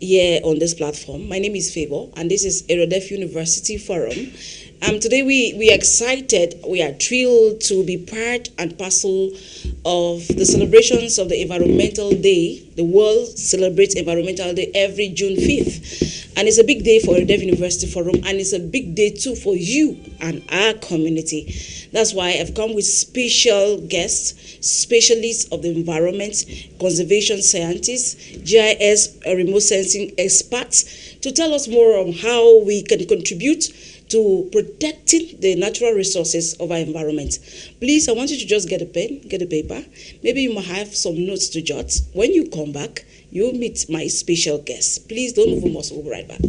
here on this platform. My name is Favor, and this is Erudef University Forum. Today we are excited, we are thrilled to be part and parcel of the celebrations of the Environmental Day. The world celebrates Environmental Day every June 5th. And it's a big day for Erudef University Forum, and it's a big day too for you and our community. That's why I've come with special guests, specialists of the environment, conservation scientists, GIS remote sensing experts, to tell us more on how we can contribute to protecting the natural resources of our environment. Please, I want you to just get a pen, get a paper. Maybe you might have some notes to jot. When you come back, you'll meet my special guests. Please don't move, we'll be right back.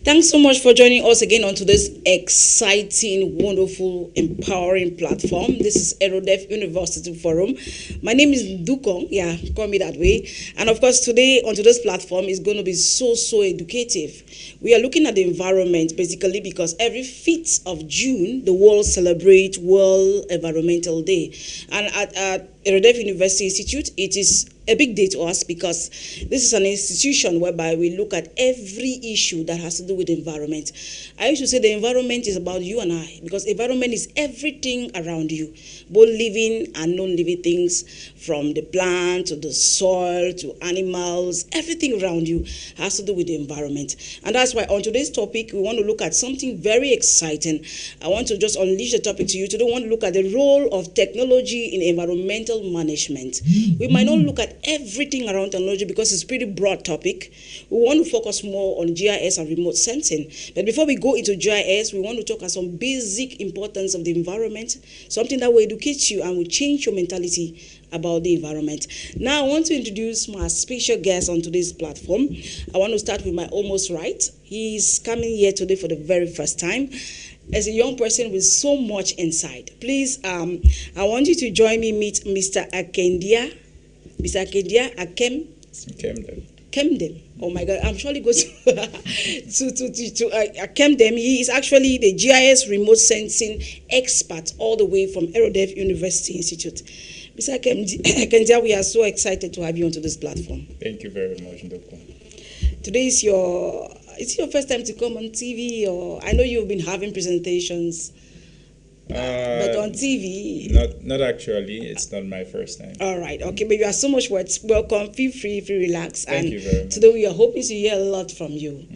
Thanks so much for joining us again on today's exciting, wonderful, empowering platform. This is Erudef University Forum. My name is Dukong. Yeah, call me that way. And of course, today on today's platform is going to be so educative. We are looking at the environment basically because every 5th of June, the world celebrates World Environmental Day. And at Erudef University Institute, it is a big day to us because this is an institution whereby we look at every issue that has to do with the environment. I used to say the environment is about you and I, because environment is everything around you, both living and non-living things, from the plant to the soil to animals. Everything around you has to do with the environment. And that's why on today's topic, we want to look at something very exciting. I want to just unleash the topic to you. Today, we want to look at the role of technology in environmental management. We might not look at everything around technology because it's a pretty broad topic. We want to focus more on GIS and remote sensing. But before we go into GIS, we want to talk about some basic importance of the environment, something that will educate you and will change your mentality about the environment. Now, I want to introduce my special guest on today's platform. I want to start with my almost right. He's coming here today for the very first time as a young person with so much insight. Please, I want you to join me meet Mr. Akendia. Mr. Akendia Kemdem. Oh my God, I'm surely going to Kemdem. He is actually the GIS remote sensing expert all the way from Erudef University Institute. Mr. Akendia, we are so excited to have you onto this platform. Thank you very much, Ndoko. Today is your first time to come on TV, or I know you've been having presentations. But on TV, not actually. It's not my first time. All right, okay, but you are so much welcome. Feel free, relax. Thank you very much. Today we are hoping to hear a lot from you.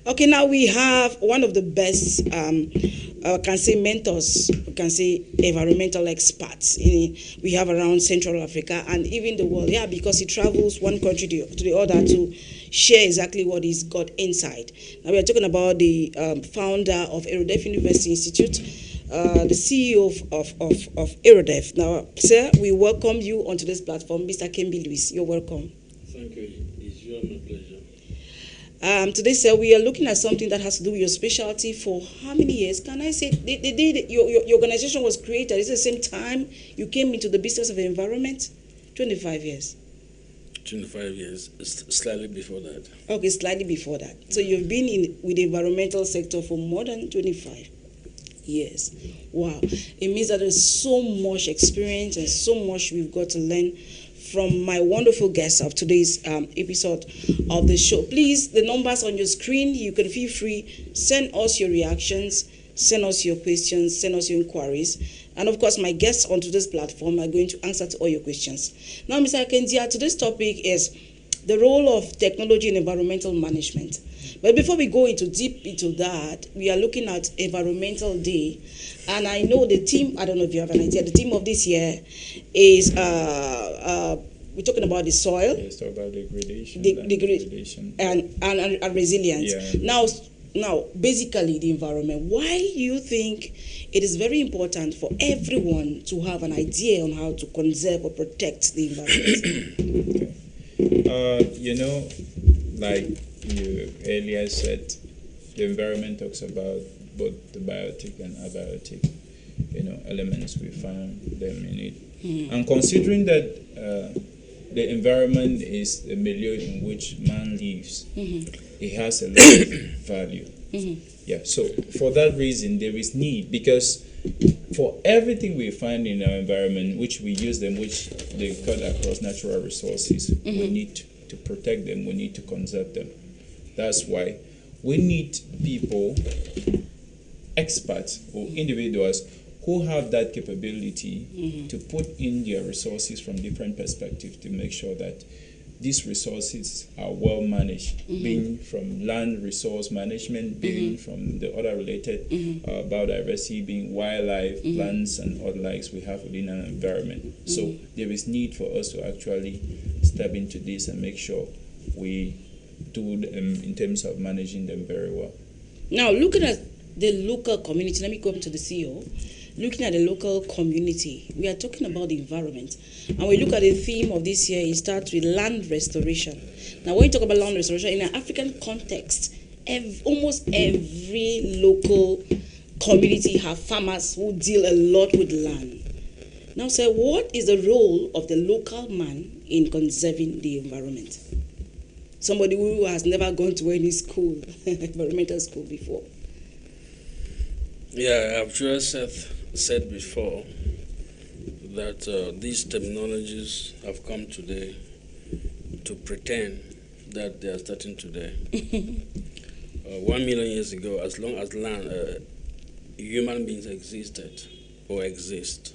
Okay, now we have one of the best, can say mentors, can say environmental experts. We have around Central Africa and even the world. Yeah, because he travels one country to the other to share exactly what he's got inside. Now we are talking about the founder of Erudef University Institute. The CEO of Erudef. Now, sir, we welcome you onto this platform. Mr. Kembi Lewis, you're welcome. Thank you. It's your pleasure. Today, sir, we are looking at something that has to do with your specialty for how many years? Can I say the day your organization was created, is it the same time you came into the business of the environment? 25 years. 25 years, slightly before that. Okay, slightly before that. So you've been with the environmental sector for more than 25 years. Wow. It means that there's so much experience and so much we've got to learn from my wonderful guests of today's episode of the show. Please, the numbers on your screen, you can feel free, send us your reactions, send us your questions, send us your inquiries. And of course, my guests on today's platform are going to answer to all your questions. Now, Mr. Akendia, today's topic is the role of technology in environmental management. But before we go deep into that, we are looking at Environmental Day. And I know the theme, I don't know if you have an idea, the theme of this year is, we're talking about the soil. Yes, talk about degradation. Degradation. And resilience. Yeah. Now, basically the environment. Why do you think it is very important for everyone to have an idea on how to conserve or protect the environment? Okay. Like you earlier said, the environment talks about both the biotic and abiotic, elements we find them in it. And considering that the environment is the milieu in which man lives, it has a lot of value. Yeah, so for that reason, there is need, because for everything we find in our environment, which we use them, which they cut across natural resources, we need to protect them, we need to conserve them. That's why we need people, experts or individuals who have that capability to put in their resources from different perspectives to make sure that these resources are well managed, being from land resource management, being from the other related biodiversity, being wildlife, plants, and other likes we have within our environment. So there is need for us to actually step into this and make sure we do them in terms of managing them very well. Now, looking at the local community, let me come to the CEO. Looking at the local community, we are talking about the environment. And we look at the theme of this year, it starts with land restoration. Now, when you talk about land restoration, in an African context, almost every local community have farmers who deal a lot with land. Now, sir, what is the role of the local man in conserving the environment? Somebody who has never gone to any school, environmental school before. Yeah, I've just said before that these technologies have come today to pretend that they are starting today. 1 million years ago, as long as land, human beings existed or exist,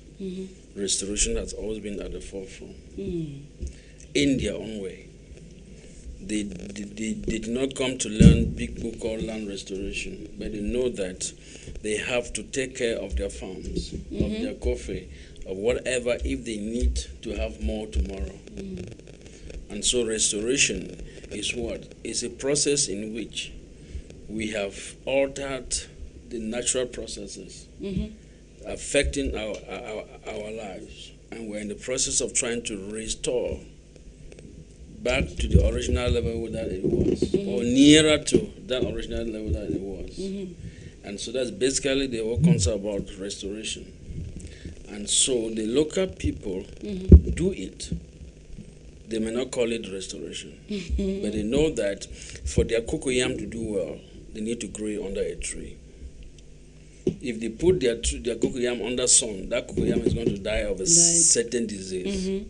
restoration has always been at the forefront. In their own way. They did not come to learn big book called land restoration, but they know that they have to take care of their farms, of their coffee, of whatever, if they need to have more tomorrow. And so restoration is what? It's a process in which we have altered the natural processes affecting our lives, and we're in the process of trying to restore back to the original level that it was, or nearer to that original level that it was. And so that's basically the whole concept about restoration. And so the local people do it. They may not call it restoration, but they know that for their cocoyam to do well, they need to grow it under a tree. If they put their cocoyam under sun, that cocoyam is going to die of a certain disease.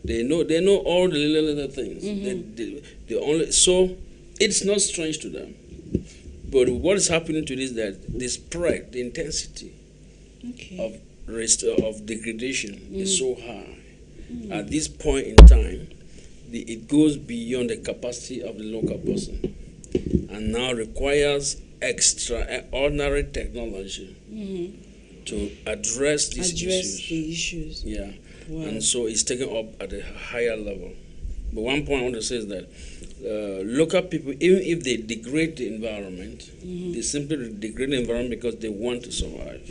They know all the little things. So it's not strange to them. But what is happening to this is that the spread, the intensity of degradation is so high. At this point in time, it goes beyond the capacity of the local person, and now requires extraordinary technology to address these issues. Yeah. Wow. And so it's taken up at a higher level. But one point I want to say is that local people, even if they degrade the environment, they simply degrade the environment because they want to survive,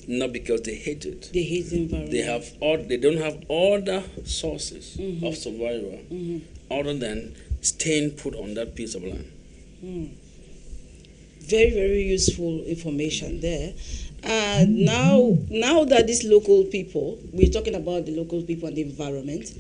not because they hate it. They hate the environment. They don't have other sources of survival other than staying put on that piece of land. Very, very useful information there. Now that these local people, we're talking about the local people and the environment,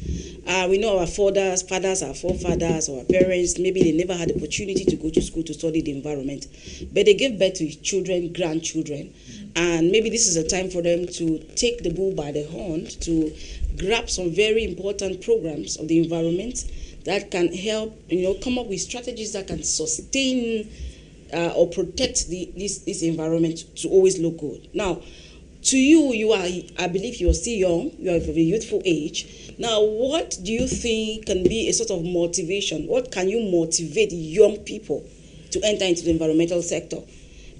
we know our fathers, our forefathers, our parents, maybe they never had the opportunity to go to school to study the environment, but they gave birth to children, grandchildren, and maybe this is a time for them to take the bull by the horn, to grab some very important programs of the environment that can help, come up with strategies that can sustain or protect this environment to always look good. Now, to you are, I believe you're still young, you are of a youthful age. Now, what do you think can be a sort of motivation? What can you motivate young people to enter into the environmental sector?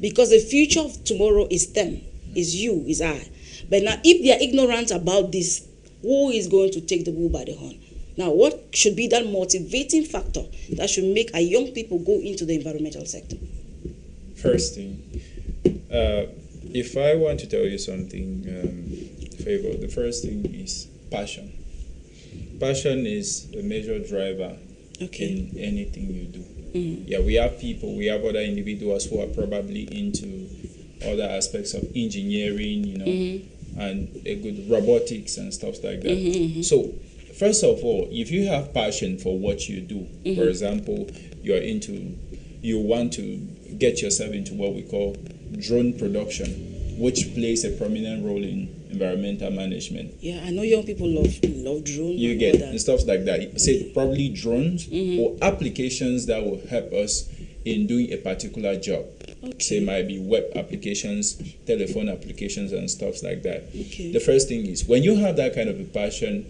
Because the future of tomorrow is them, is you, is I. But now, if they are ignorant about this, who is going to take the bull by the horn? Now, what should be that motivating factor that should make our young people go into the environmental sector? First thing, if I want to tell you something, Favor, the first thing is passion. Passion is a major driver in anything you do. Yeah, we have people, we have other individuals who are probably into other aspects of engineering, and a good robotics and stuff like that. So, first of all, if you have passion for what you do, for example, you want to get yourself into what we call drone production, which plays a prominent role in environmental management. Yeah, I know young people love drones. You get and stuff like that. Say probably drones or applications that will help us in doing a particular job. Okay. Say might be web applications, telephone applications, and stuff like that. Okay. The first thing is when you have that kind of a passion,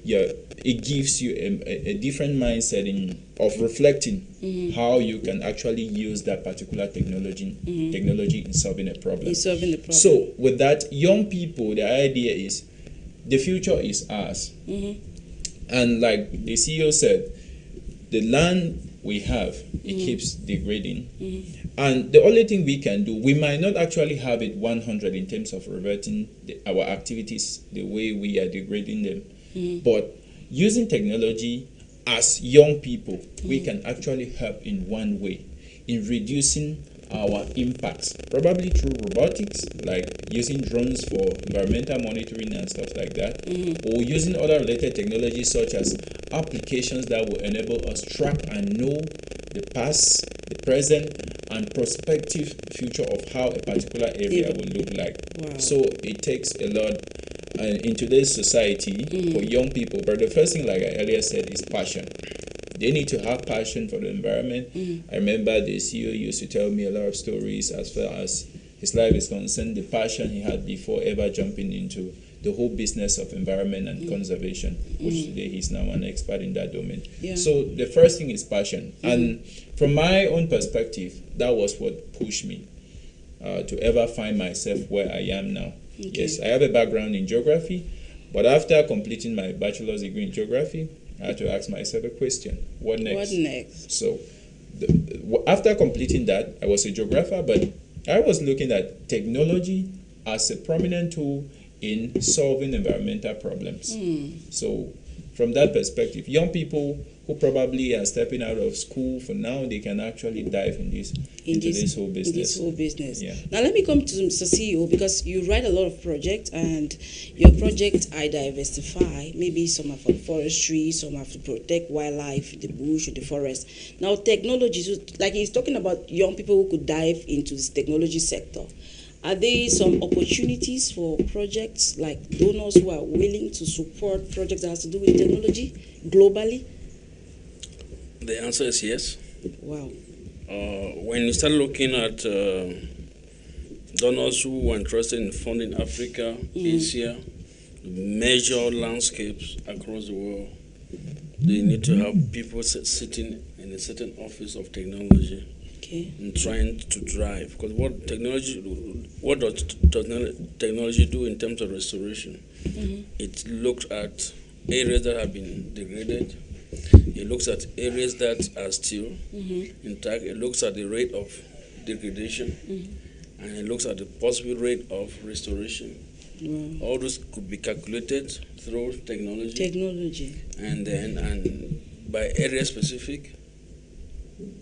it gives you a different mindset of reflecting how you can actually use that particular technology in solving a problem. So with that, young people, the idea is the future is ours. And like the CEO said, the land we have, it keeps degrading. And the only thing we can do, we might not actually have it 100 in terms of reverting our activities the way we are degrading them. But using technology as young people, we can actually help in one way in reducing our impacts, probably through robotics, like using drones for environmental monitoring and stuff like that, or using other related technologies such as applications that will enable us track and know the past, the present, and prospective future of how a particular area will look like. Wow. So it takes a lot in today's society for young people, but the first thing, like I earlier said, is passion. They need to have passion for the environment. I remember the CEO used to tell me a lot of stories as far as his life is concerned, the passion he had before ever jumping into the whole business of environment and conservation, which today he's now an expert in that domain. Yeah. So the first thing is passion. And from my own perspective, that was what pushed me to ever find myself where I am now. Okay. Yes, I have a background in geography, but after completing my bachelor's degree in geography, I had to ask myself a question: what next? What next? So, after completing that, I was a geographer, but I was looking at technology as a prominent tool in solving environmental problems. So, from that perspective, young people who probably are stepping out of school for now, they can actually dive into this whole business. In this whole business. Yeah. Now let me come to Mr. CEO, because you write a lot of projects, and your projects I diversify. Maybe some are for forestry, some are to protect wildlife, the bush, or the forest. Now technology, so like he's talking about young people who could dive into this technology sector. Are there some opportunities for projects like donors who are willing to support projects that has to do with technology globally? The answer is yes. Wow. When you start looking at donors who are interested in funding Africa, Asia, major landscapes across the world, they need to have people sitting in a certain office of technology. Okay. And trying to drive, because what does technology do in terms of restoration? It looks at areas that have been degraded. It looks at areas that are still intact. It looks at the rate of degradation, and it looks at the possible rate of restoration. Wow. All those could be calculated through technology. And by area specific,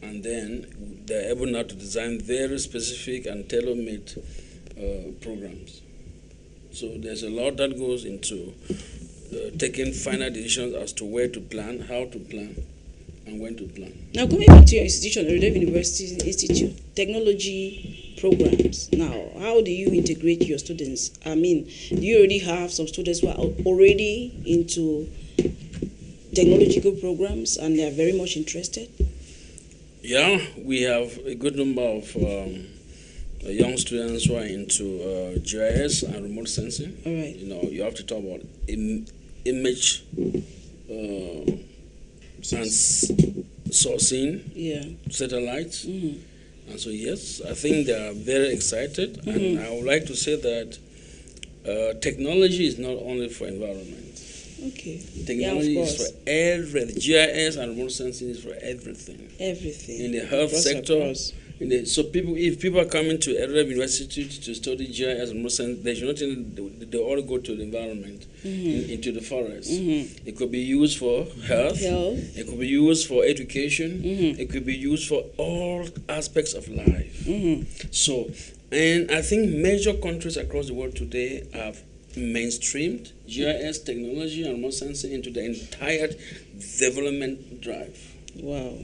and then they're able now to design very specific and tailor-made programs. So there's a lot that goes into taking final decisions as to where to plan, how to plan, and when to plan. Now, coming back to your institution, Erudef University Institute, technology programs. Now, how do you integrate your students? I mean, do you already have some students who are already into technological programs and they are very much interested? Yeah, we have a good number of young students who are into GIS and remote sensing. All right. You know, you have to talk about image and sourcing, satellites. And so, yes, I think they are very excited. And I would like to say that technology is not only for environment. Okay. Technology is for everything. GIS and remote sensing is for everything. Everything. In the health sector, So if people are coming to Erudef University to study GIS and Muslim, they should not think they all go to the environment, into the forest. It could be used for health. It could be used for education. It could be used for all aspects of life. So, and I think major countries across the world today have mainstreamed GIS technology and remote sensing into the entire development drive. Wow.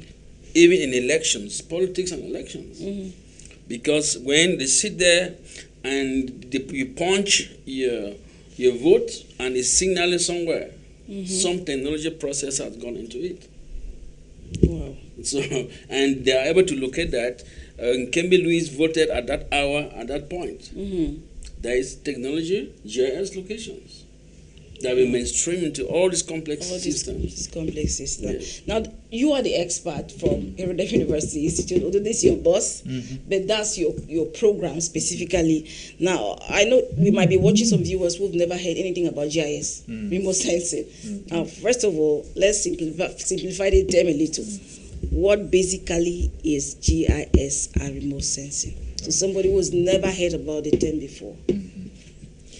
Even in elections, politics and elections. Because when they sit there and you punch your vote and it's signaling somewhere, some technology process has gone into it. Wow. So, and they are able to locate that. Kembe Louis voted at that hour, at that point. There is technology, GIS locations that will mainstream into all these complex systems. This complex system. Yes. Now, you are the expert from Erudef University Institute, although this is your boss, but that's your program specifically. Now, I know we might be watching some viewers who've never heard anything about GIS, remote sensing. Now, first of all, let's simplify the term a little. What basically is GIS and remote sensing? So somebody who's never heard about the term before.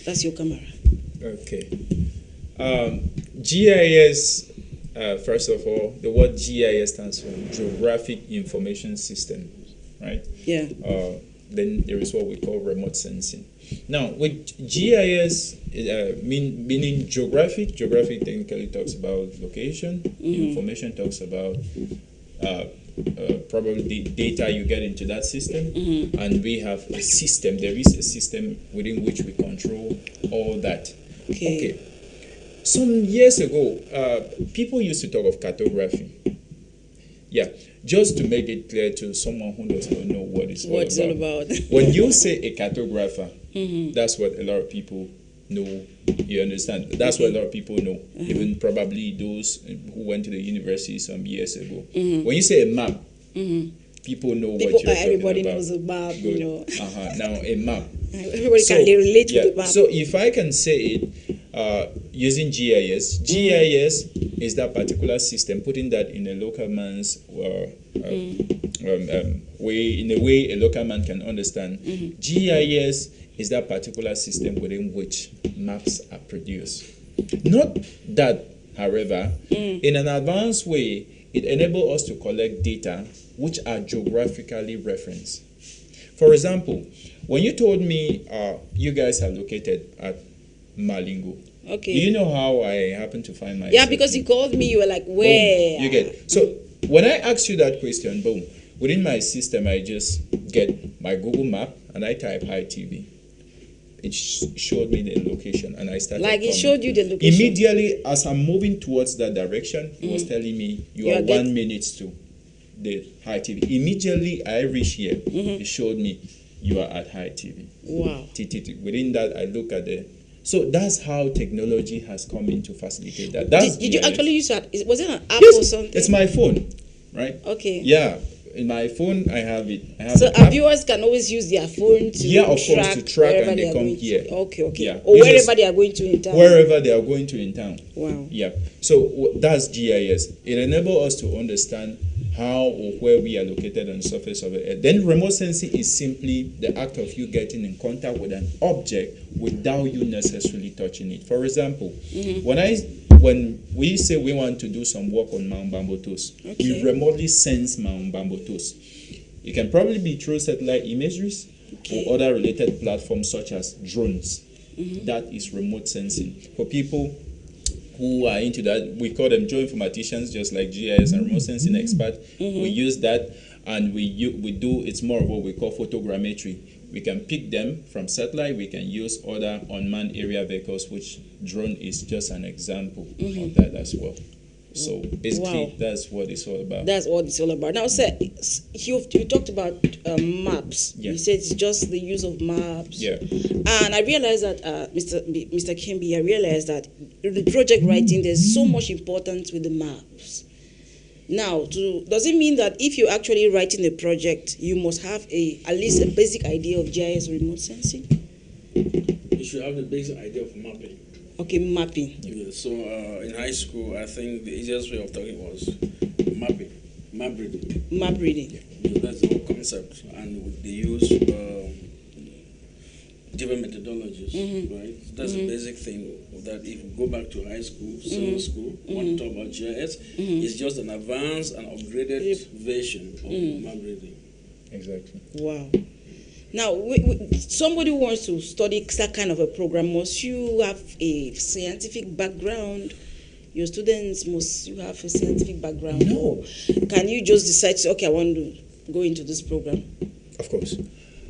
That's your camera. Okay. GIS, first of all, the word GIS stands for Geographic Information System, right? Yeah. Then there is what we call remote sensing. Now, with GIS, meaning geographic technically talks about location, information talks about probably the data you get into that system, and we have a system. There is a system within which we control all that. Okay. Some years ago, people used to talk of cartography. Yeah, just to make it clear to someone who does not know what it's all about. When you say a cartographer, that's what a lot of people know. You understand? That's what a lot of people know. Even probably those who went to the university some years ago. When you say a map, people know what you're talking about. Everybody knows a map. Good. You know. Now a map. Everybody can relate to the map. So if I can say it using GIS, GIS is that particular system, putting that in a local man's way, in a way a local man can understand. GIS is that particular system within which maps are produced. Not that, however, in an advanced way, it enables us to collect data which are geographically referenced. For example, when you told me you guys are located at Malingo, okay. Do you know how I happened to find myself? Yeah, because you called me, you were like, where? Boom, you get. So when I asked you that question, boom, within my system, I just get my Google map and I type High TV. It showed me the location and I started Like coming. It showed you the location? Immediately, as I'm moving towards that direction, it was telling me you are 1 minute to the High TV. Immediately, I reached here. It showed me you are at High TV. Wow. Within that, I look at the... So that's how technology has come in to facilitate that. Did you actually use that? Was it an app or something? It's my phone, right? Okay. Yeah. In my phone, I have it. So our viewers can always use their phone to track and they come here. Okay. Yeah. Or wherever they are going to in town. Wherever they are going to in town. Wow. Yeah. So that's GIS. It enables us to understand how or where we are located on the surface of the earth. Then remote sensing is simply the act of you getting in contact with an object without you necessarily touching it. For example, when we say we want to do some work on Mount Bambotos, we remotely sense Mount Bambotos. It can probably be through satellite imageries or other related platforms such as drones. That is remote sensing. For people who are into that, we call them geoinformaticians, just like GIS and remote sensing expert. We use that, and we do, it's more of what we call photogrammetry. We can pick them from satellite. We can use other unmanned area vehicles, which drone is just an example of that as well. So basically, that's what it's all about. That's what it's all about. Now, sir, you talked about maps. Yeah. You said it's just the use of maps. Yeah. And I realized that, Mr. Kimbi, I realized that in the project writing, there's so much importance with the maps. Now, does it mean that if you're actually writing a project, you must have at least a basic idea of GIS remote sensing? You should have the basic idea of mapping. Okay, mapping. Yeah, so in high school, I think the easiest way of talking was mapping, map reading. Map reading. Yeah. That's the whole concept, and they use different methodologies, right? That's the basic thing. That if you go back to high school, summer school, one talk about GIS, it's just an advanced and upgraded version of map reading. Exactly. Wow. Now, somebody who wants to study that kind of a program, must you have a scientific background? Your students, must you have a scientific background? No. Can you just decide, to, okay, I want to go into this program? Of course.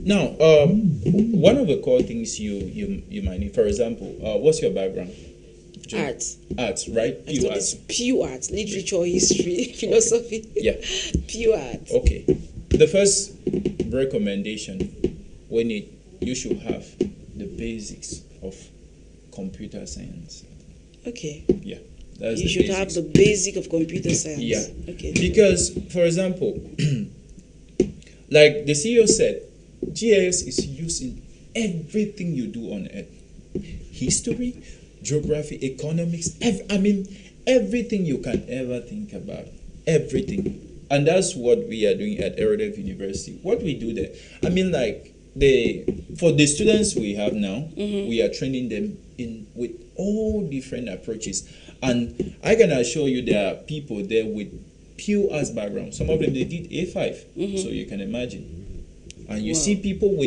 Now, one of the core things you might need, for example, what's your background? Arts. Arts, right? I studied pure arts, literature, history, philosophy. Yeah. Pure arts. Okay. The first recommendation you should have the basics of computer science. Okay. Yeah. That's You should basics. have the basic of computer science. Yeah. Okay. Because, for example, like the CEO said, GIS is used in everything you do on Earth. History, geography, economics, everything you can ever think about. Everything. And that's what we are doing at Erudef University. What we do there, for the students we have now, we are training them with all different approaches. And I can assure you there are people there with pure arts background. Some of them, they did A5, so you can imagine. And you see people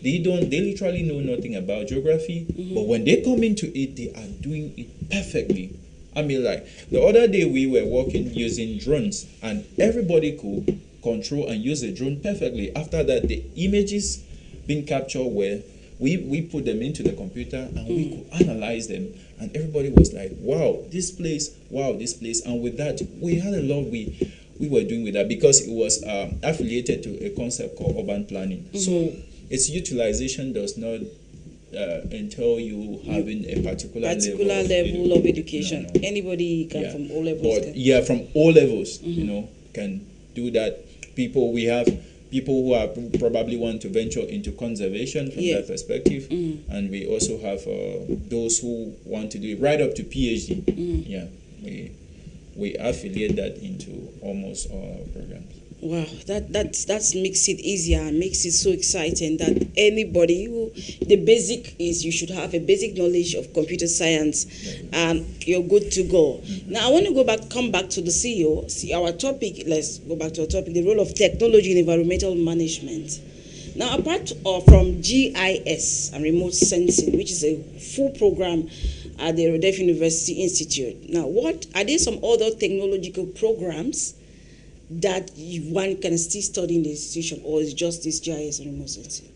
they literally know nothing about geography, but when they come into it, they are doing it perfectly. The other day we were working using drones, and everybody could control and use a drone perfectly. After that, the images being captured we put them into the computer, and we could analyze them, and everybody was like, wow, this place. And with that, we had a lot we were doing with that, because it was affiliated to a concept called urban planning. So its utilization does not entail you having a particular level of education. No. Anybody can from all levels. From all levels, can do that. We have people who are probably want to venture into conservation from that perspective, and we also have those who want to do it right up to PhD. Yeah, we affiliate that into almost all our programs. Wow, that makes it easier and makes it so exciting that anybody the basic is you should have a basic knowledge of computer science, and you're good to go. Now I want to come back to the CEO. See our topic. Let's go back to our topic: the role of technology in environmental management. Now, apart from GIS and remote sensing, which is a full program at the Erudef University Institute. Now, what are there some other technological programs that one can still study in the institution, or is just this GIS and remote sensing?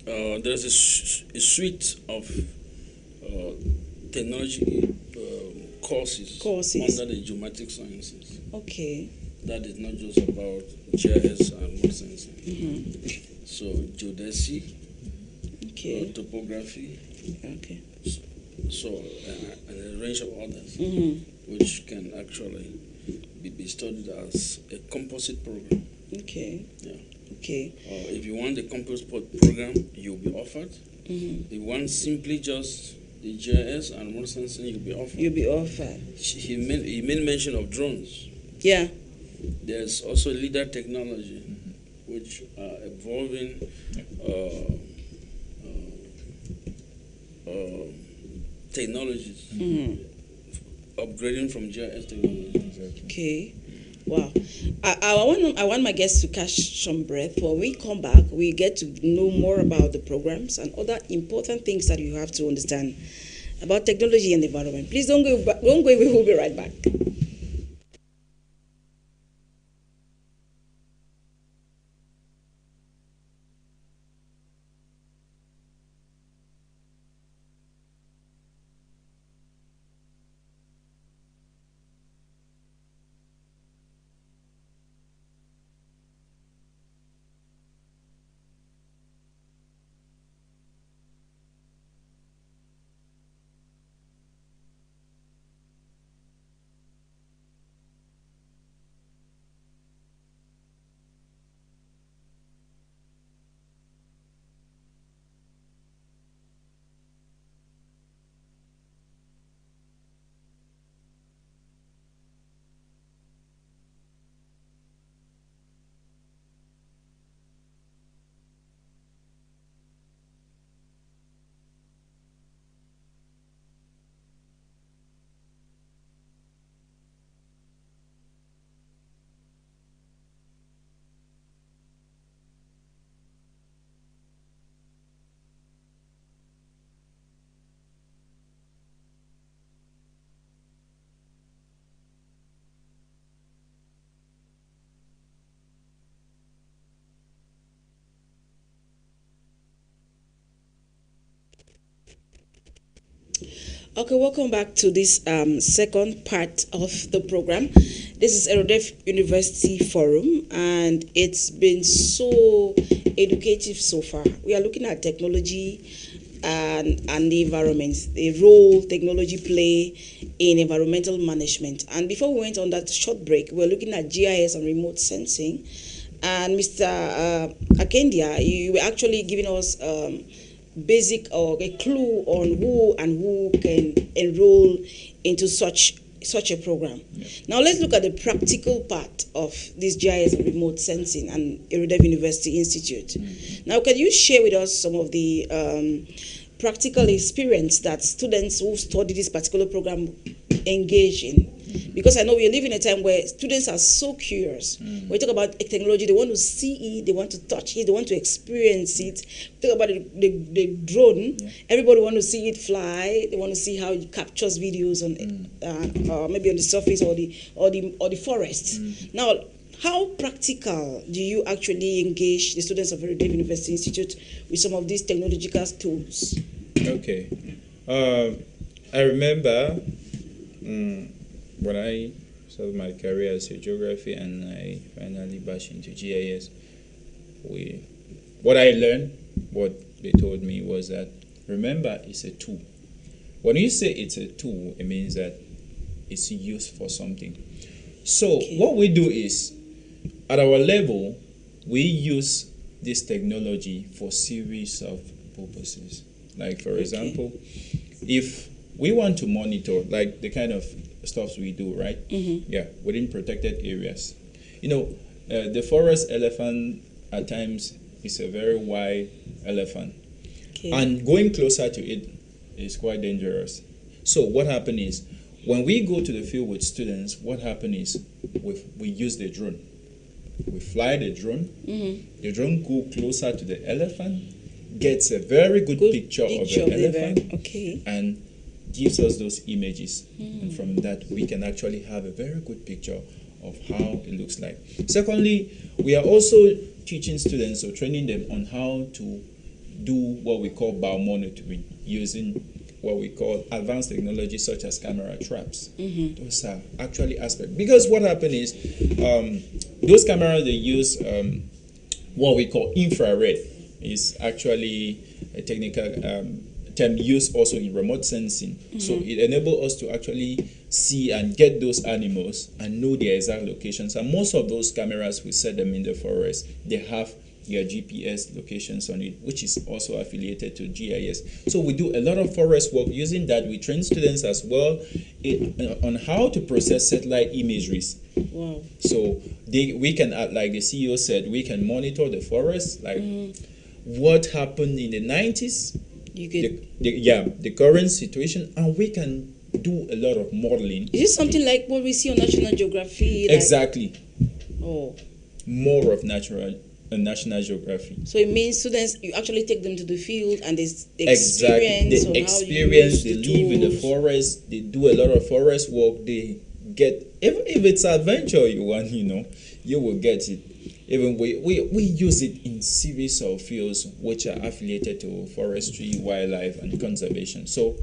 There's a suite of technology courses under the geometric sciences. Okay. That is not just about GIS and remote sensing. So geodesy, topography, and a range of others, which can actually be studied as a composite program. Okay. Yeah. Okay. If you want the composite program, you'll be offered. If you want simply just the GIS and remote sensing, you'll be offered. You'll be offered. He made mention of drones. Yeah. There's also LIDAR technology, which are evolving technologies, upgrading from GIS technology. Okay. Wow. I want my guests to catch some breath. When we come back, we get to know more about the programs and other important things that you have to understand about technology and the environment. Please don't go away. We'll be right back. Okay, welcome back to this second part of the program. This is Erudef University Forum, and it's been so educative so far. We are looking at technology and the environment, the role technology play in environmental management. And before we went on that short break, we were looking at GIS and remote sensing. And Mr. Akendia, you were actually giving us basic or a clue on who can enroll into such a program. Yeah. Now let's look at the practical part of this GIS and remote sensing and Erudef University Institute. Mm-hmm. Now, can you share with us some of the practical experience that students who study this particular program engage in? Because I know we live in a time where students are so curious. When you talk about technology, they want to see it, they want to touch it, they want to experience it. Talk about the drone, everybody want to see it fly. They want to see how it captures videos on, maybe on the surface or the forest. Now, how practical do you actually engage the students of Erudef University Institute with some of these technological tools? Okay. I remember when I started my career as a geography and I finally bashed into GIS, what I learned, what they told me was that, remember, it's a tool. When you say it's a tool, it means that it's used for something. So what we do is, at our level, we use this technology for series of purposes. Like, for example, if we want to monitor, like the kind of stuff we do, right? Yeah, within protected areas. You know, the forest elephant at times is a very wild elephant. And going closer to it is quite dangerous. So what happened is, when we go to the field with students, what happened is we use the drone. We fly the drone. The drone go closer to the elephant, gets a very good picture of the elephant, and gives us those images. And from that, we can actually have a very good picture of how it looks like. Secondly, we are also teaching students or training them on how to do what we call biomonitoring using what we call advanced technology such as camera traps. Those are actually aspects. Because what happened is, those cameras, they use what we call infrared. Is actually a technical term used also in remote sensing. So it enables us to actually see and get those animals and know their exact locations. And most of those cameras, we set them in the forest, they have their GPS locations on it, which is also affiliated to GIS. So we do a lot of forest work using that. We train students as well on how to process satellite imageries. Wow. So we can, like the CEO said, we can monitor the forest, like what happened in the 90s, the current situation, and we can do a lot of modeling. Is this something like what we see on National Geographic? Exactly. Oh. More of National Geography. So it means students, you actually take them to the field and they experience. They live in the forest, they do a lot of forest work, they get, even if it's adventure you want, you will get it. Even we use it in series of fields which are affiliated to forestry, wildlife, and conservation. So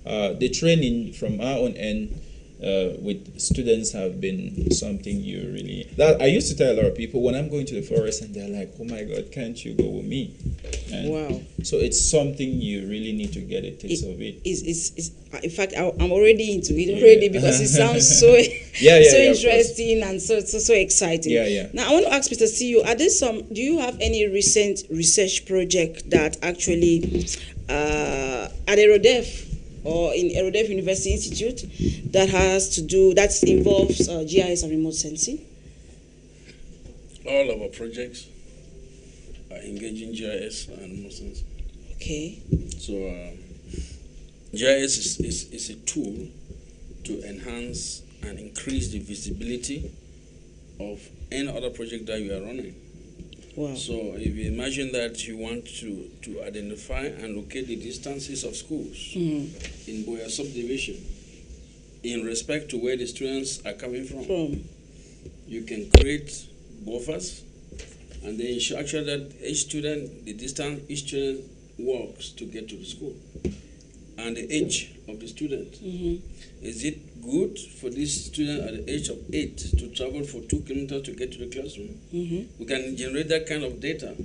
the training from our own end with students have been something that I used to tell a lot of people when I'm going to the forest, and they're like, oh my God, can't you go with me? And wow. So it's something you really need to get a taste of it. In fact, I'm already into it already because it sounds so interesting and so exciting. Now I want to ask Mr. CEO, do you have any recent research project that actually at Erudef or in Erudef University Institute that involves GIS and remote sensing? All of our projects are engaging GIS and remote sensing. Okay. So GIS is a tool to enhance and increase the visibility of any other project that you are running. Wow. So if you imagine that you want to identify and locate the distances of schools in Boya subdivision in respect to where the students are coming from. You can create buffers and then ensure actually that the distance each student walks to get to the school. and the age of the student. Is it good for this student at the age of 8 to travel for 2 kilometers to get to the classroom? We can generate that kind of data.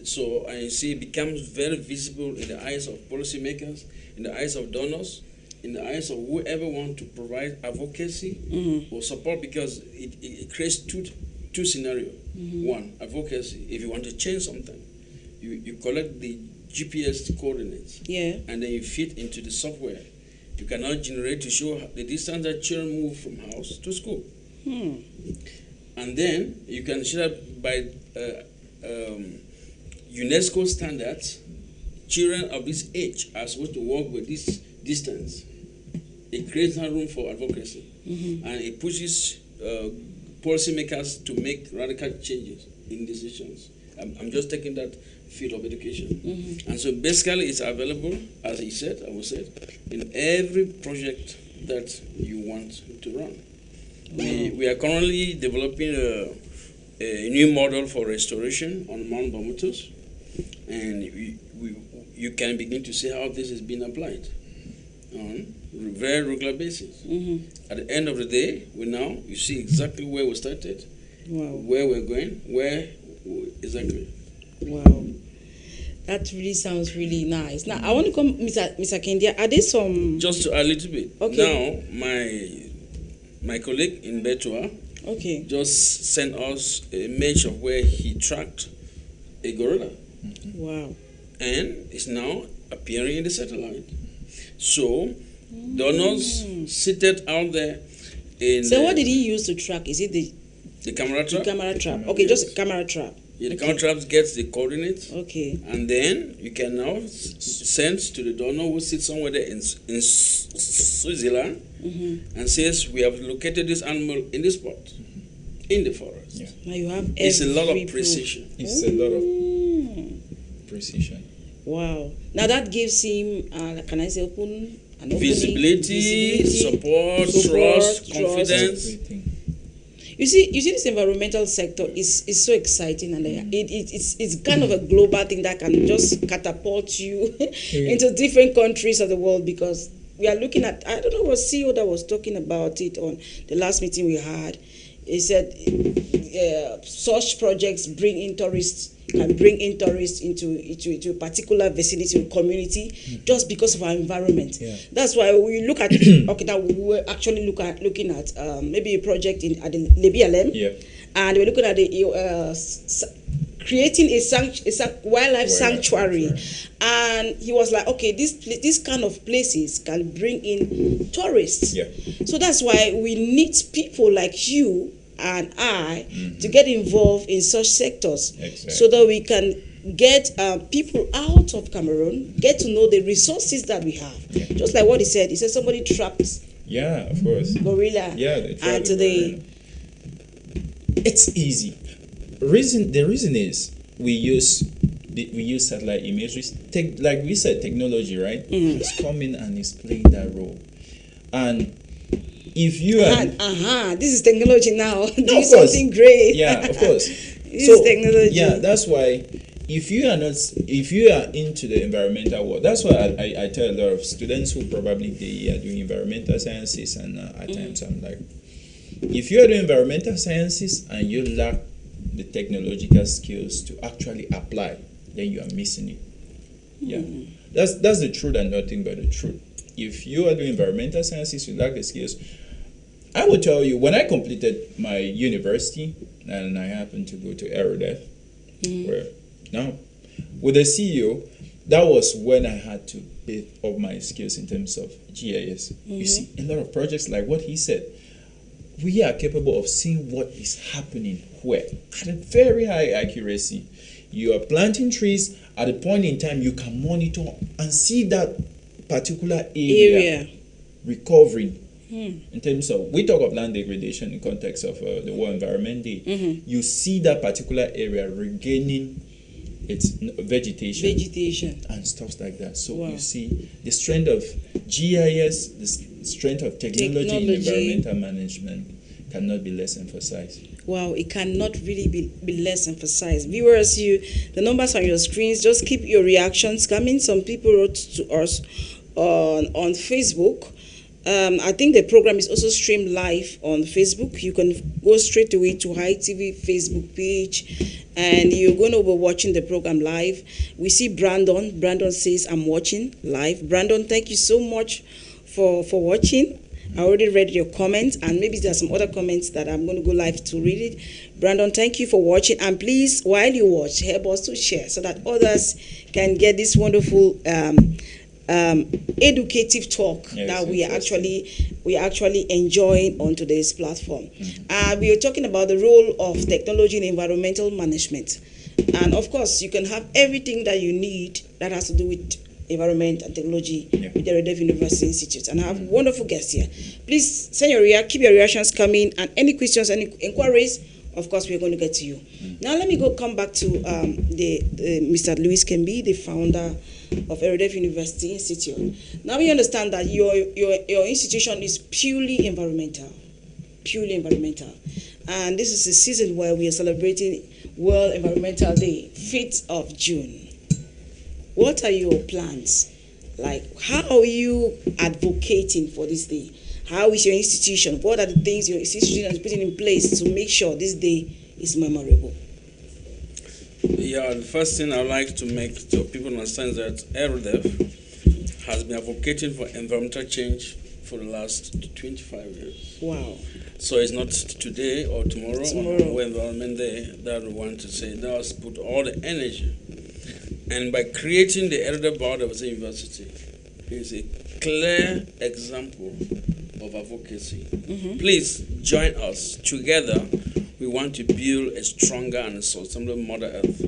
So I see it becomes very visible in the eyes of policymakers, in the eyes of donors, in the eyes of whoever want to provide advocacy or support, because it creates two scenarios. One, advocacy. If you want to change something, you collect the GPS coordinates, and then you feed into the software. You cannot generate to show the distance that children move from house to school. And then you can show that by UNESCO standards, children of this age are supposed to walk with this distance. It creates no room for advocacy, and it pushes policymakers to make radical changes in decisions. I'm just taking that field of education. And so basically it's available, as he said, I will say, in every project that you want to run. We are currently developing a new model for restoration on Mount Bamutus, and you can begin to see how this is being applied on a very regular basis. At the end of the day, you see exactly where we started, where we're going, exactly. Wow. That really sounds really nice. Now, I want to come, Mr. Kendia. Are there some... Just to add a little bit. Okay. Now, my colleague in Betua just sent us an image of where he tracked a gorilla. Wow. And it's now appearing in the satellite. So, donors seated out there in... So what did he use to track? Is it the camera trap? The camera trap. Okay, just camera trap. Yeah, the camera trap gets the coordinates. Okay. And then you can now send to the donor who sits somewhere there in Switzerland and says, we have located this animal in this spot, in the forest. Yeah. Now you have it's a lot of precision. It's a lot of precision. Wow. Now that gives him, can I say, visibility, support, trust, confidence. Everything. You see, this environmental sector is so exciting, and it's kind of a global thing that can just catapult you into different countries of the world, because we are looking at, I don't know what CEO that was talking about it on the last meeting we had. He said such projects can bring in tourists into a particular vicinity or community just because of our environment. That's why we look at now we're actually looking at maybe a project at the Lebialem, and we're looking at the creating a wildlife sanctuary. And he was like, okay, this kind of places can bring in tourists. So that's why we need people like you and I to get involved in such sectors, so that we can get people out of Cameroon, get to know the resources that we have. Just like what he said somebody trapped of course gorilla, and today it's easy. The reason is we use satellite imagery, like we said, technology, right? It's coming and it's playing that role. And if you are this is technology now. No, something great. Of course. This is technology. That's why if you are into the environmental world, that's why I tell a lot of students who probably they are doing environmental sciences, and at times I'm like, if you are doing environmental sciences and you lack the technological skills to actually apply, then you are missing it. That's the truth and nothing but the truth. If you are doing environmental sciences, you lack the skills. I will tell you, when I completed my university and I happened to go to Erudef, where now with the CEO, that was when I had to build up my skills in terms of GIS. You see, a lot of projects like what he said, we are capable of seeing what is happening where at a very high accuracy. You are planting trees at a point in time, you can monitor and see that particular area recovering. In terms of, we talk of land degradation in context of the World Environment Day. You see that particular area regaining its vegetation and stuff like that. So you see the strength of GIS, the strength of technology in environmental management cannot be less emphasized. Wow, it cannot really be less emphasized. Viewers, the numbers on your screens, just keep your reactions coming. Some people wrote to us on Facebook. I think the program is also streamed live on Facebook. You can go straight away to High TV Facebook page, and you're going to be watching the program live. We see Brandon. Brandon says, "I'm watching live." Brandon, thank you so much for watching. I already read your comments, and maybe there are some other comments that I'm going to go live to read it. Brandon, thank you for watching, and please, while you watch, help us to share so that others can get this wonderful educative talk that we are actually enjoying on today's platform. We are talking about the role of technology in environmental management, and of course, you can have everything that you need that has to do with environment and technology with the Erudef University Institute. And I have wonderful guests here. Please send keep your reactions coming, and any questions, any inquiries, of course, we're going to get to you. Now, let me come back to Mr. Louis Kembi, the founder of Erudef University Institute. Now, we understand that your institution is purely environmental. And this is a season where we are celebrating World Environmental Day, 5th of June. What are your plans? Like, how are you advocating for this day? How is your institution? What are the things your institution is putting in place to make sure this day is memorable? Yeah, the first thing I'd like to make so people understand that Erudef has been advocating for environmental change for the last 25 years. Wow. So it's not today or tomorrow. On World Environment Day that we want to say. That was put all the energy. And by creating the Erudef Biodiversity University, is a clear example of advocacy. Please join us. Together, we want to build a stronger and sustainable Mother Earth.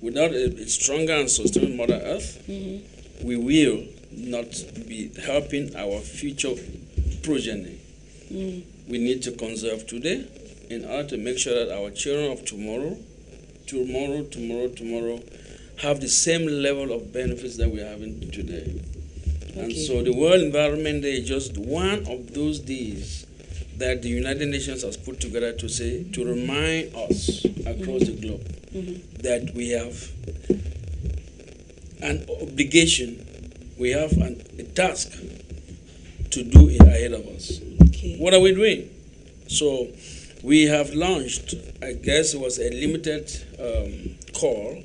Without a stronger and sustainable Mother Earth, we will not be helping our future progeny. We need to conserve today in order to make sure that our children of tomorrow, have the same level of benefits that we are having today. And so the World Environment Day is just one of those days that the United Nations has put together to remind us across the globe that we have an obligation, we have a task to do it ahead of us. What are we doing? So we have launched, I guess it was a limited call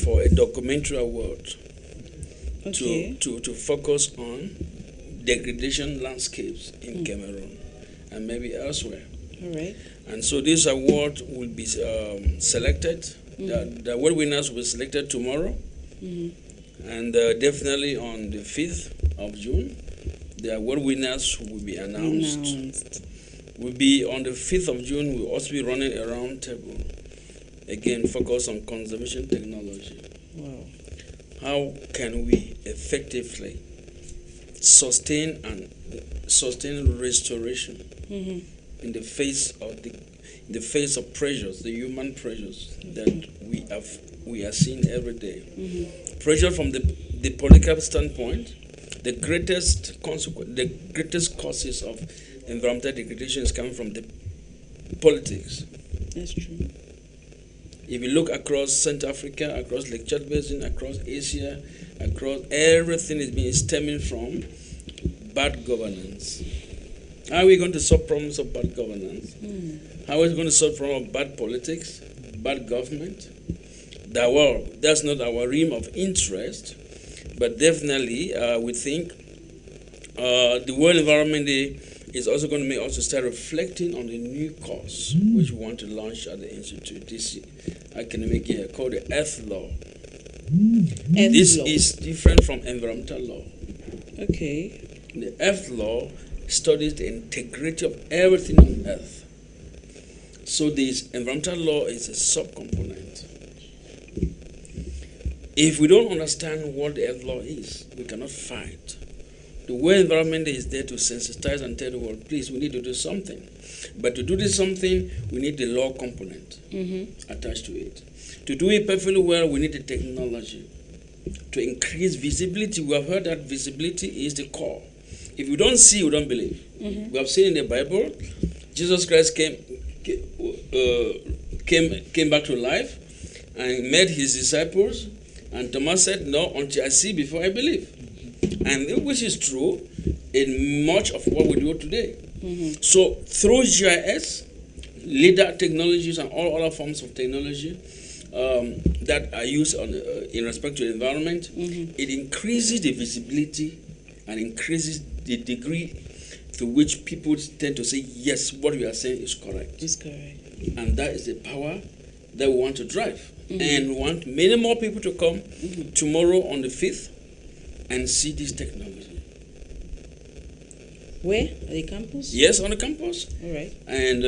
for a documentary award to focus on degradation landscapes in Cameroon and maybe elsewhere. All right. And so this award will be selected. The award winners will be selected tomorrow, and definitely on the 5th of June, the award winners will be announced. Will be on the 5th of June. We'll also be running a round table. Again, focus on conservation technology. Wow. How can we effectively sustain restoration in the face of pressures, the human pressures that we are seeing every day? Pressure from the political standpoint, the greatest causes of environmental degradation is coming from the politics. That's true. If you look across Central Africa, across Lake Chad Basin, across Asia, across everything is being stemming from bad governance. How are we going to solve problems of bad governance? How are we going to solve problems of bad politics, bad government? That's not our realm of interest, but definitely we think the World Environment Day is also going to make us start reflecting on the new course which we want to launch at the Institute this academic year called the Earth Law. This is different from environmental law. Okay. The Earth Law studies the integrity of everything on Earth. So this environmental law is a subcomponent. If we don't understand what the Earth Law is, we cannot fight. The World Environment Day is there to sensitize and tell the world, please, we need to do something. But to do this something, we need the law component attached to it. To do it perfectly well, we need the technology. To increase visibility, we have heard that visibility is the core. If we don't see, we don't believe. We have seen in the Bible, Jesus Christ came back to life and met his disciples, and Thomas said, no, until I see before I believe. and which is true in much of what we do today. Mm-hmm. So through GIS, LIDAR technologies, and all other forms of technology that are used in respect to the environment, it increases the visibility and increases the degree to which people tend to say, yes, what we are saying is correct. It's correct. And that is the power that we want to drive. And we want many more people to come tomorrow on the 5th and see this technology. Where? At the campus? Yes, on the campus. All right. And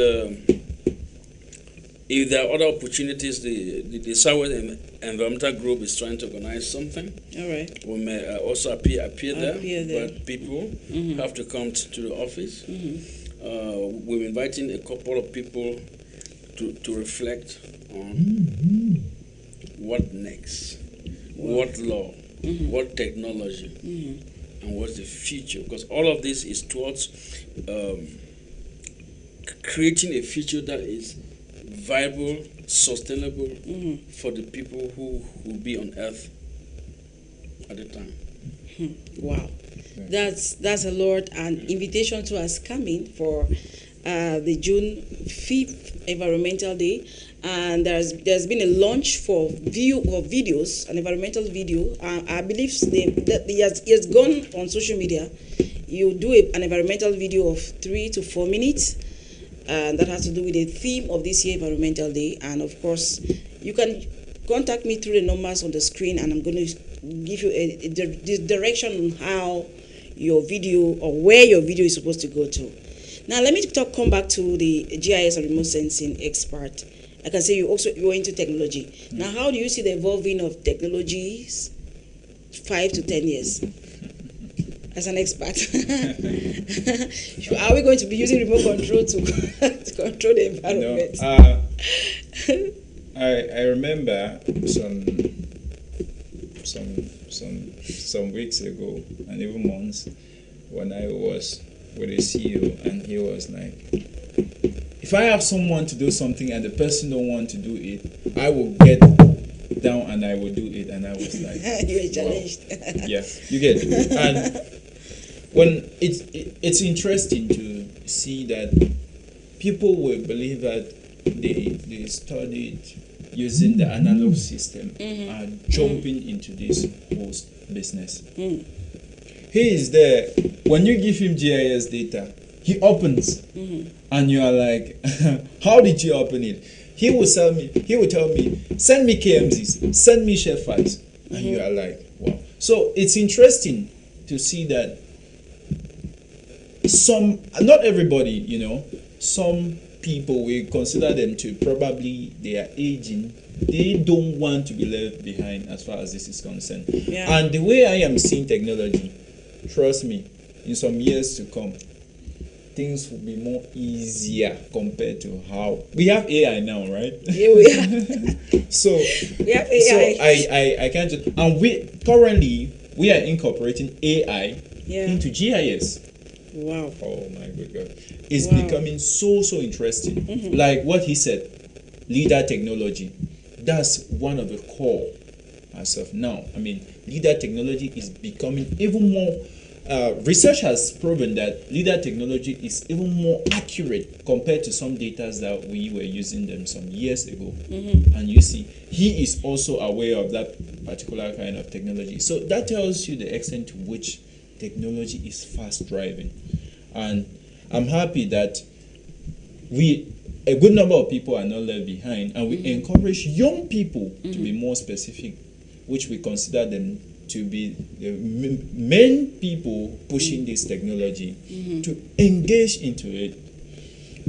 if there are other opportunities, the Southwest Environmental Group is trying to organize something. All right. We may also appear there, there. but people have to come to the office. We're inviting a couple of people to reflect on what next, what law, what technology, and what's the future. Because all of this is towards creating a future that is viable, sustainable for the people who will be on Earth at the time. Wow, that's a lot. An invitation to us coming for the June 5th Environmental Day, and there's been a launch for videos, an environmental video. I believe it has gone on social media. You do an environmental video of 3 to 4 minutes. That has to do with the theme of this year Environmental Day. And of course, you can contact me through the numbers on the screen, and I'm going to give you the direction on how your video or where your video is supposed to go to. Now, let me come back to the GIS or remote sensing expert. I can say you're into technology. Now, how do you see the evolving of technologies 5 to 10 years? As an expert, are we going to be using remote control to control the environment? I remember some weeks ago, and even months, when I was with a CEO, and he was like, if I have someone to do something and the person don't want to do it, I will get down and I will do it. And I was like, you were challenged. Wow. Yeah, you get it. And when it's interesting to see that people will believe that they studied using the analog system and jumping into this post business. He is there. When you give him GIS data, he opens, and you are like, how did you open it? He will tell me, send me KMZs, send me share files. And you are like, wow. So it's interesting to see that not everybody, some people, we consider them to probably they are aging. They don't want to be left behind as far as this is concerned. Yeah. And the way I am seeing technology, trust me, in some years to come, things will be more easier compared to how we have AI now, right? Yeah, we have. So we have AI. So I can't just, and we are incorporating AI into GIS. Wow. Oh my good God. It's becoming so interesting. Like what he said, LIDAR technology. That's one of the core as of now. I mean, LIDAR technology is becoming even more research has proven that LIDAR technology is even more accurate compared to some data that we were using them some years ago. And you see, he is also aware of that particular kind of technology. So that tells you the extent to which technology is fast driving. And I'm happy that a good number of people are not left behind, and we encourage young people to be more specific, which we consider them to be the main people pushing this technology to engage into it,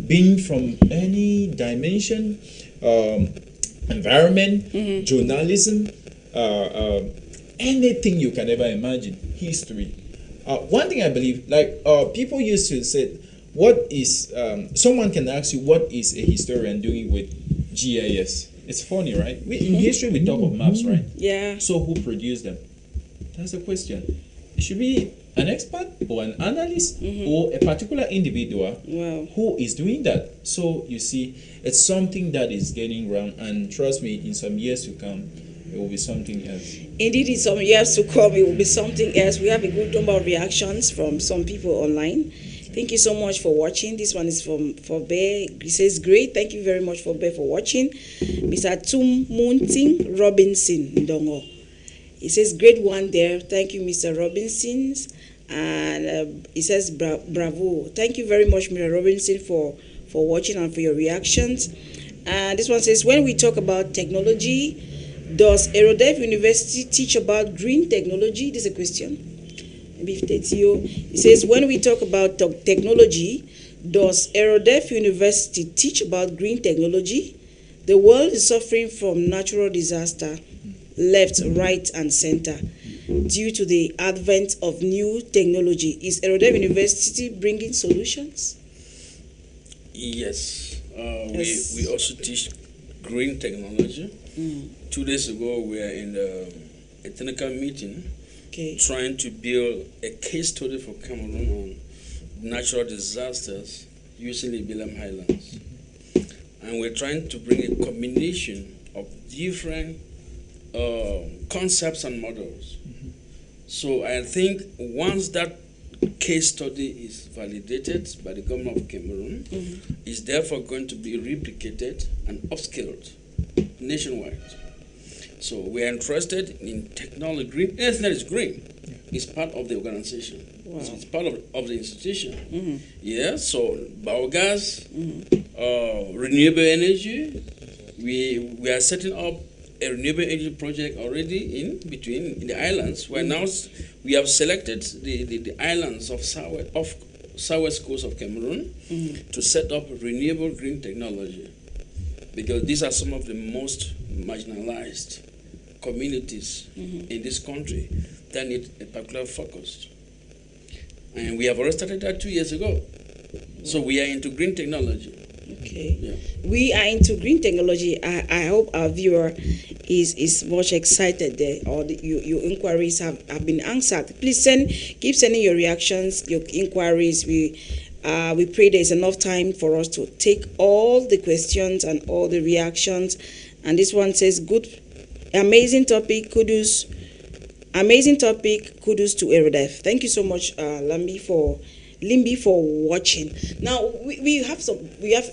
being from any dimension, environment, journalism, anything you can ever imagine, history. One thing I believe, like people used to say, what is, someone can ask you, what is a historian doing with GIS? It's funny, right? In history, we talk of maps, right? Yeah. So who produced them? That's the question. It should be an expert or an analyst or a particular individual who is doing that. So you see, it's something that is getting around, and trust me, in some years to come, It will be something else. Indeed, in some years to come, it will be something else. We have a good number of reactions from some people online. Thank you so much for watching. This one is from Bear. He says, great. Thank you very much for Bear for watching. Mr. Tumunting Robinson Ndongo. He says, great one there. Thank you, Mr. Robinson. And he says, bravo. Thank you very much, Mr. Robinson, for watching and for your reactions. And this one says, when we talk about technology, does Erudef University teach about green technology? This is a question. Maybe if that's you. It says, when we talk about technology, does Erudef University teach about green technology? The world is suffering from natural disaster, left, right, and center, due to the advent of new technology. Is Erudef University bringing solutions? Yes. Yes. We also teach green technology. 2 days ago, we were in a technical meeting trying to build a case study for Cameroon on natural disasters using the Bilam Highlands. And we're trying to bring a combination of different concepts and models. So I think once that case study is validated by the government of Cameroon, is therefore going to be replicated and upskilled nationwide. So we are interested in technology. Green, anything that is green is part of the organization. Wow. So it's part of the institution. Yeah, so biogas, renewable energy. We are setting up a renewable energy project already in the islands. Where now we have selected the islands of southwest coast of Cameroon to set up renewable green technology, because these are some of the most marginalized communities in this country that need a particular focus. And we have already started that 2 years ago. So we are into green technology. Okay. Yeah. We are into green technology. I hope our viewer is much excited there, or your inquiries have been answered. Please keep sending your reactions, your inquiries. We pray there's enough time for us to take all the questions and all the reactions. And this one says, good, amazing topic, kudos. Amazing topic, kudos to Erudef. Thank you so much, Limby, for watching. Now we have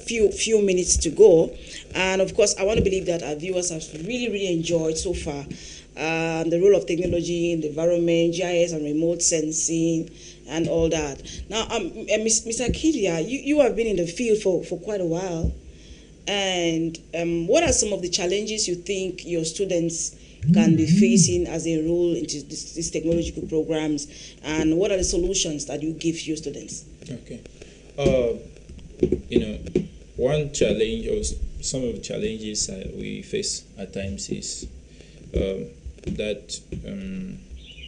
few minutes to go, and of course I want to believe that our viewers have really enjoyed so far the role of technology in the environment, GIS and remote sensing and all that. Now, Mr. Kidia, you have been in the field for quite a while, and what are some of the challenges you think your students can be facing as they enroll into these technological programs, and what are the solutions that you give your students? Okay. One challenge, or some of the challenges we face at times, is that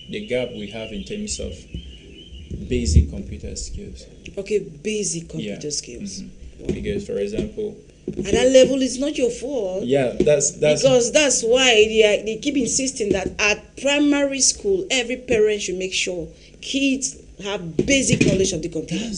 the gap we have in terms of basic computer skills. Okay, basic computer skills. Wow. Because, for example, at that level, it's not your fault. Yeah, that's because that's why they keep insisting that at primary school, every parent should make sure kids have basic knowledge of the computer.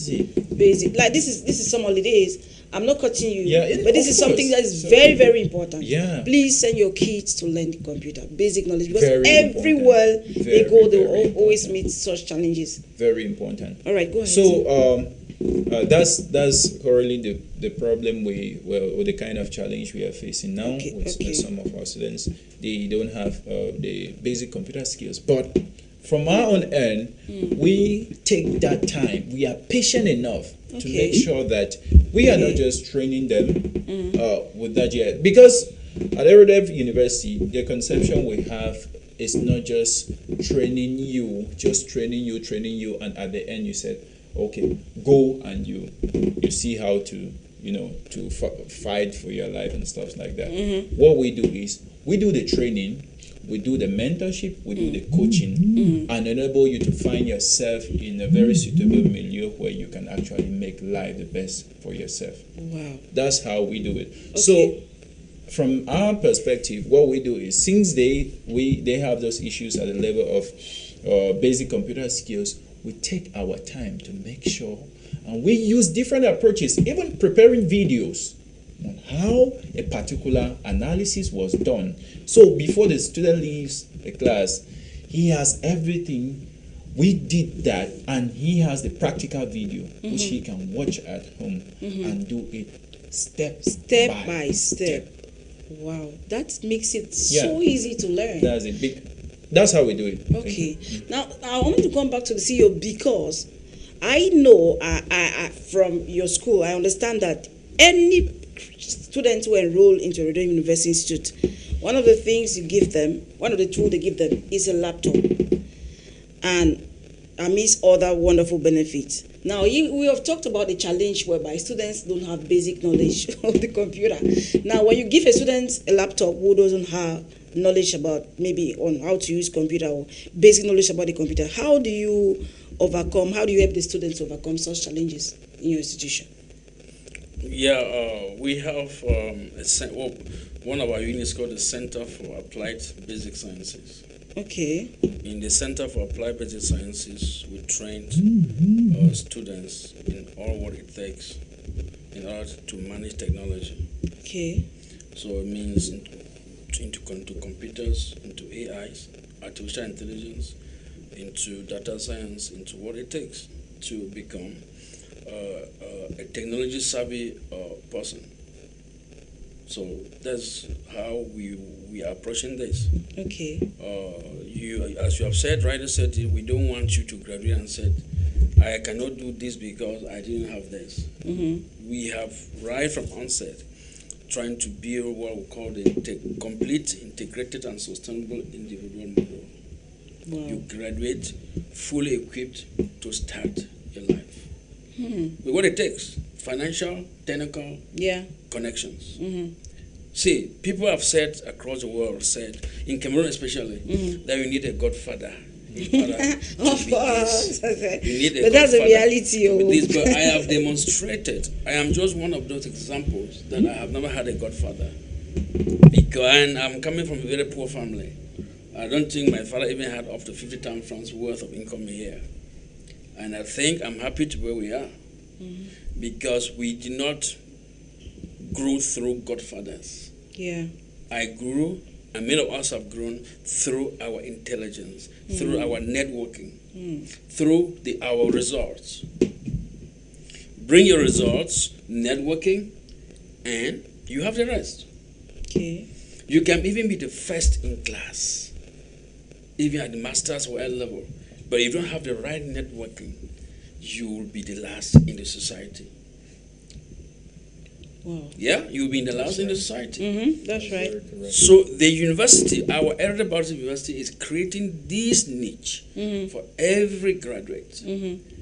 Basic. Like this is some holidays. I'm not cutting you, but this is something that is very important. Yeah. Please send your kids to learn the computer, basic knowledge, because everywhere they go, they will always meet such challenges. Very important. All right, go ahead. So that's currently the problem or the kind of challenge we are facing now with some of our students. They don't have the basic computer skills, but from our own end, we take that time. We are patient enough to make sure that we are not just training them with that yet. Because at Erudef University, the conception we have is not just training you, and at the end you said, okay, go and you see how to fight for your life and stuff like that. What we do is we do the training, we do the mentorship, we do the coaching, and enable you to find yourself in a very suitable milieu where you can actually make life the best for yourself. Wow. That's how we do it. Okay. So from our perspective, what we do is, since they have those issues at the level of basic computer skills, we take our time to make sure, and we use different approaches, even preparing videos on how a particular analysis was done. So before the student leaves the class, he has everything. We did that, and he has the practical video which he can watch at home and do it step by step. Wow, that makes it so easy to learn. That's how we do it. Okay. Now I want to come back to the CEO because I know from your school, I understand that any students who enroll into Erudef University Institute, one of the things you give them, one of the tools they give them is a laptop, and amidst other wonderful benefits. Now, we have talked about the challenge whereby students don't have basic knowledge of the computer. Now, when you give a student a laptop who doesn't have knowledge about maybe on how to use computer or basic knowledge about the computer, how do you help the students overcome such challenges in your institution? Yeah, we have one of our units called the Center for Applied Basic Sciences. Okay. In the Center for Applied Basic Sciences, we trained students in all what it takes in order to manage technology. Okay. So it means into computers, into AIs, artificial intelligence, into data science, into what it takes to become a technology savvy person. So that's how we are approaching this. Okay. As you have said, rightly said, we don't want you to graduate and said, I cannot do this because I didn't have this. We have, right from onset, trying to build what we call the complete, integrated, and sustainable individual model. Wow. You graduate fully equipped to start your life. With what it takes: financial, technical, connections. See, people have said across the world, in Cameroon especially, that you need a godfather. Of course. But that's a reality. But I have demonstrated. I am just one of those examples that I have never had a godfather. Because I'm coming from a very poor family. I don't think my father even had up to 50,000 francs worth of income a year. And I think I'm happy to where we are. Because we did not grow through godfathers. Yeah. I grew, and many of us have grown through our intelligence, through our networking, through our results. Bring your results, networking, and you have the rest. Okay. You can even be the first in class, even at the master's or L level. But if you don't have the right networking, you will be the last in the society. Wow. Yeah, you'll be in the last in the society. That's right. So the university, our Erudef University, is creating this niche for every graduate.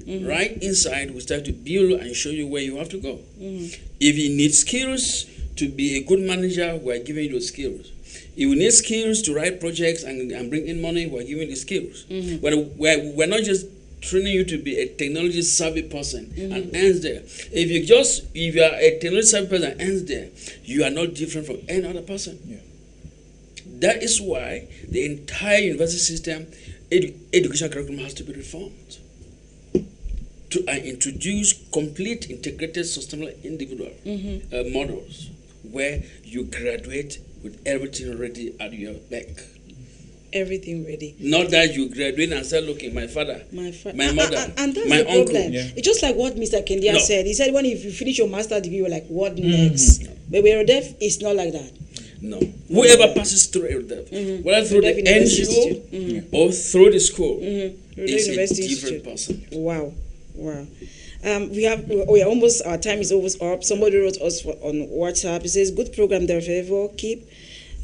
Right inside, we start to build and show you where you have to go. If you need skills to be a good manager, we're giving you those skills. If you need skills to write projects and bring in money, we're giving you the skills. We're not just training you to be a technology savvy person and ends there. If you are a technology savvy person and ends there, you are not different from any other person. Yeah. That is why the entire university system, education curriculum has to be reformed to introduce complete, integrated, sustainable individual models where you graduate with everything ready at your back. Everything ready. Not that you graduate and start looking, my father, my mother, and that's my the uncle. problem. Yeah. It's just like what Mr. Kendia said. He said, if you finish your master's degree, you're like, what next? But with Erudef, it's not like that. No. Whoever passes through Erudef, whether through the NGO or through the school, is a different person. Wow. We are almost, our time is almost up. Somebody wrote us on WhatsApp. It says, good program there, favor.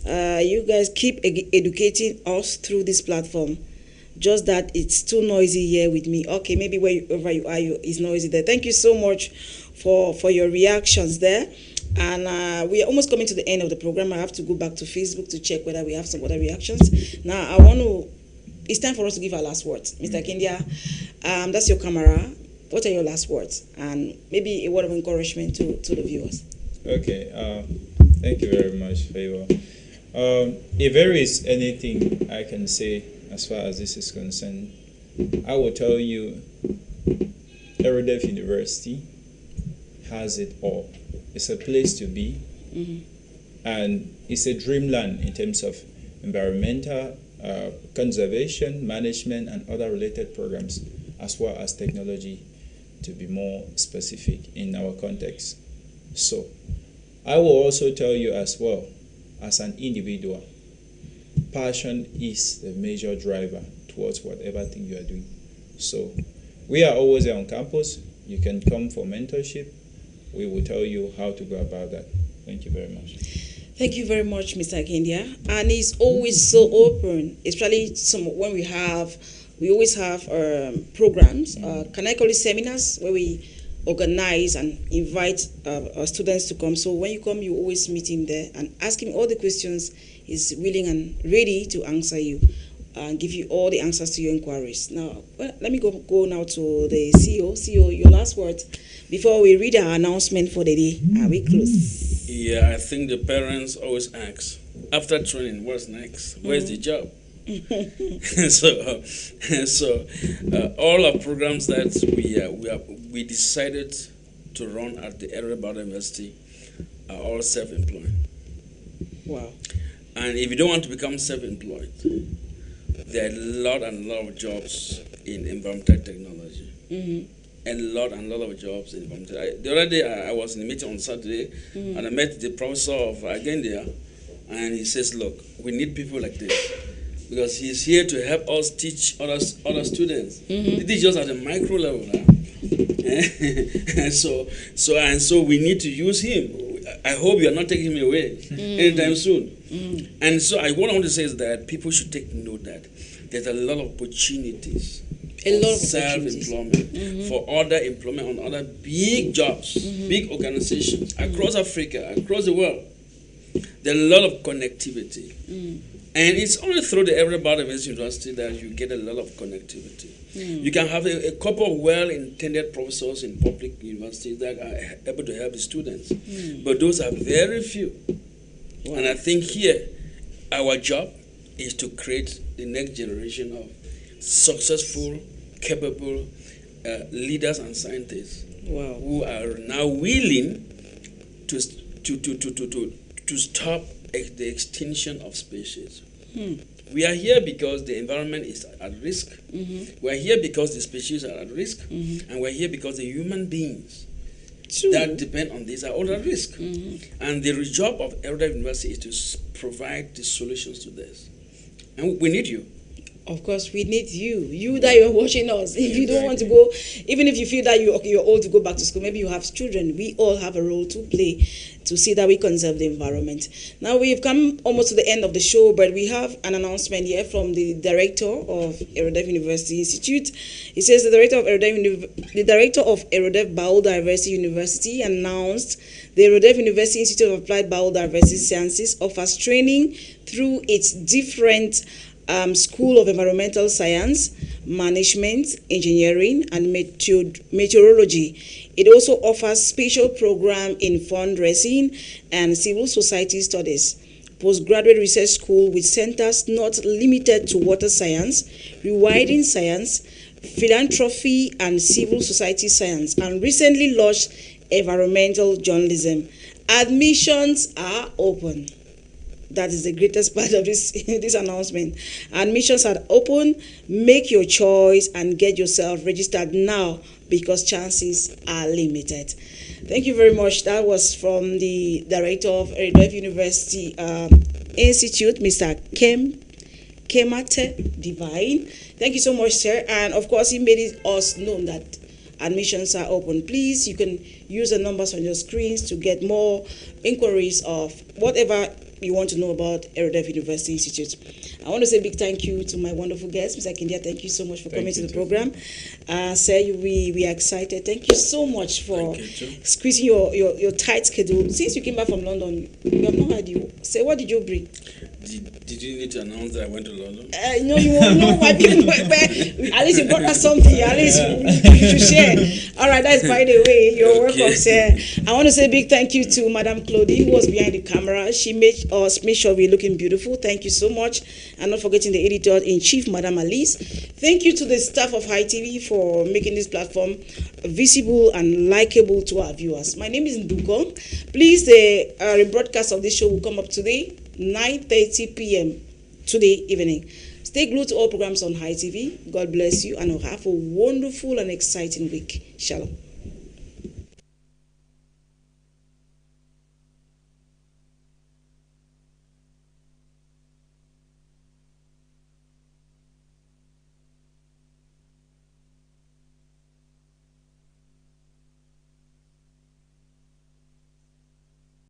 You guys keep educating us through this platform. Just that it's too noisy here with me. Okay, maybe wherever you are, it's noisy there. Thank you so much for your reactions there. And we are almost coming to the end of the program. I have to go back to Facebook to check whether we have some other reactions. Now, it's time for us to give our last words. Mr. Kendia, that's your camera. What are your last words? And maybe a word of encouragement to the viewers. Okay, thank you very much, Favor. If there is anything I can say as far as this is concerned, I will tell you Erudef University has it all. It's a place to be, and it's a dreamland in terms of environmental conservation, management, and other related programs, as well as technology, to be more specific in our context. So, I will also tell you as well, as an individual, passion is the major driver towards whatever thing you are doing. So, we are always there on campus. You can come for mentorship. We will tell you how to go about that. Thank you very much. Thank you very much, Mr. Akindia. And it's always so open, especially when we always have programs. Can I call it seminars, where we organize and invite our students to come. So when you come, you always meet him there and ask him all the questions. He's willing and ready to answer you and give you all the answers to your inquiries. Now, let me go now to the CEO. CEO, your last words before we read our announcement for the day. Are we close? Yeah, I think the parents always ask, after training, what's next? Where's the job? so all our programs that we decided to run at the Erudef University are all self-employed. Wow. And if you don't want to become self-employed, there are a lot of jobs in environmental technology. A lot of jobs in environmental. The other day I was in a meeting on Saturday, and I met the professor of Agendia, and he says, look, we need people like this, because he's here to help us teach other students. He teaches at a micro level. So we need to use him. I hope you are not taking him away anytime soon. And so I want to say is that people should take note that there's a lot of opportunities. A lot of self-employment for other employment on other big jobs, big organizations across Africa, across the world. There are a lot of connectivity. And it's only through the Erudef University that you get a lot of connectivity. You can have a couple of well-intended professors in public universities that are able to help the students. But those are very few. Wow. And I think here, our job is to create the next generation of successful, capable leaders and scientists who are now willing to stop the extinction of species. We are here because the environment is at risk. We are here because the species are at risk, and we are here because the human beings that depend on this are all at risk. And the job of Erudef University is to provide the solutions to this. And we need you. Of course, we need you that you're watching us. If you don't want to go, even if you feel that you're old to go back to school, maybe you have children, we all have a role to play to see that we conserve the environment. Now, we've come almost to the end of the show, but we have an announcement here from the director of Erudef University Institute. It says the director of Erudef Biodiversity University announced the Erudef University Institute of Applied Biodiversity Sciences offers training through its different School of Environmental Science, Management, Engineering, and Meteorology. It also offers special program in fundraising and civil society studies. Postgraduate research school with centers not limited to water science, rewilding science, philanthropy, and civil society science, and recently launched environmental journalism. Admissions are open. That is the greatest part of this announcement. Admissions are open. Make your choice and get yourself registered now, because chances are limited. Thank you very much. That was from the director of Erudef University Institute, Mr. Kemate Divine. Thank you so much, sir. And of course, he made it us known that admissions are open. Please, you can use the numbers on your screens to get more inquiries of whatever you want to know about Erudef University Institute. I want to say a big thank you to my wonderful guest, Mr. Akindia. Thank you so much for coming to the program. Sir, we are excited. Thank you so much for squeezing your tight schedule. Since you came back from London, we have not had you. Say, what did you bring? Did you need to announce that I went to London? No, you won't know why people. At least you brought us something. At least you should share. All right, that's by the way. You're welcome, sir. I want to say a big thank you to Madam Claudie, who was behind the camera. She made us make sure we're looking beautiful. Thank you so much. And not forgetting the editor-in-chief, Madam Alice. Thank you to the staff of High TV for making this platform visible and likable to our viewers. My name is Nduko. Please, the rebroadcast of this show will come up today, 9:30 p.m. today evening. Stay glued to all programs on High TV. God bless you and have a wonderful and exciting week. Shalom.